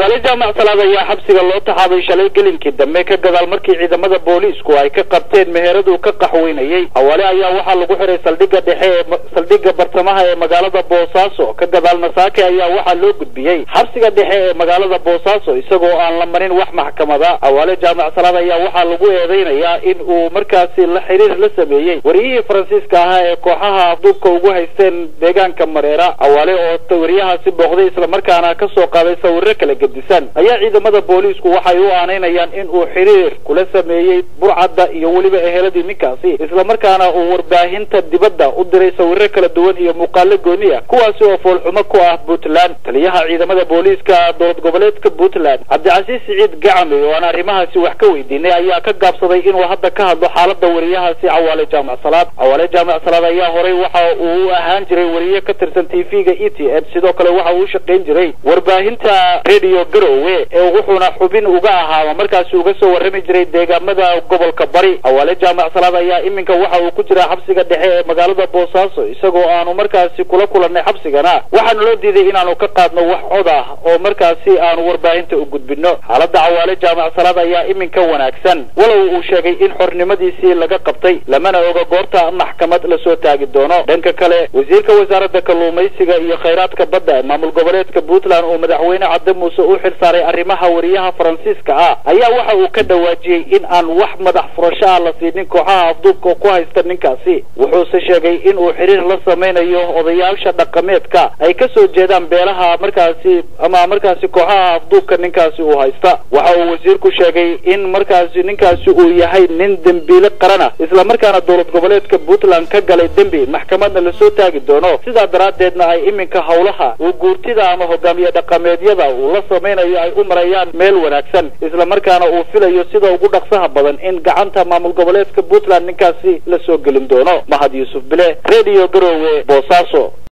awale jaamac salaad ayaa xabsiga loo taxaabay shalay gelinkii dambe ka gadaal markii ciidamada booliisku ay ka qabteen meheradu ka qaxweynayay awale ayaa waxaa lagu xiray saldhigga bartamaha ee magaalada Boosaaso ka gadaal Nasaake ayaa waxaa loo gudbiyay xabsiga dhexe ee magaalada Boosaaso isagoo aan la marin wax maxkamada awale jaamac salaad ayaa waxaa lagu eedeynayaa in uu markaasi la xiriir la sameeyay wariyihii Faransiiska ahaa ee kooxaha afduubka ugu haysteen deegaanka Mareera awale oo wariyahaasi booqday isla markaana ka soo qaaday sawirro kala gedisan ayaa ciidamada booliisku waxay u aaneynayaan in uu xiriir kula sameeyay burcadda iyo waliba eheladii ninkaasi isla markaana uu warbaahinta dibadda u diray sawirro kala duwan iyo muuqaalo gooni ah kuwaasi oo foolxumo ku ah Puntland taliyaha ciidamada booliiska dowlad goboleedka Puntland Cabdicasiis Siciid Gacme oo aan arrimahaasi wax ka weydiinay ayaa ka gaabsaday inuu hadda ka hadlo xaaladda wariyahaasi awale jaamac salaad ayaa horay waxa uu ahaan jiray wariye ka tirsan TV-ga ETN sidoo kale waxa uu shaqeyn jiray warbaahinta radio Garowe ee wuxuuna xubin uga ahaa markaas uga soo warrami jiray deegaamada gobolka Bari awale jaamac salaad ayaa iminka waxa uu ku jira xabsiga dhexe ee magaalada Boosaaso isagoo aanu markaasi kula kulanay xabsigana waxaanu loo diiday inaanu ka qaadno wax cod ah oo markaasi aanu warbaahinta u gudbino xaaladda awale jaamac salaad ayaa iminka wanaagsan walow uu sheegay in xornimadiisii laga qabtay lamana oga goorta maxkamad la soo taagi doono dhanka kale wasiirka wasaaradda kalluumaysiga iyo kheyraadka badda maamul goboleedka Puntland oo madaxweyne Cabdi Muuse u xilsaaray arrimaha wariyaha Faransiiska ayaa waxa uu ka dhawaajiyay in aan wax madax furasho la siinin kooxaha afduubka ku haysta ninkaasi wuxuu sheegay in uu xiriir la sameeyo odayaasha dhaqameedka ay ka soo jeedaan beelaha markaasi kooxaha afduubka ninkaasi uu haysta waxa uu wasiirku sheegay in markaasi ninkaasi uu yahay nin dambiile qaran isla markaana dowlad goboleedka Puntland ka galay dambi maxkamadna la soo taagi doono sida daraadeedna ay iminka hawlaha uu guurtida ama hogaamiye dhaqameedyada uu la sameeyo ay u marayaan meel wanaagsan isla markaana uu filayo sida ugu dhaqsaha badan in gacanta maamul goboleedka Puntland ninkaasi la soo gelin doono Mahad Yuusuf Bile Radio Garowe Boosaaso.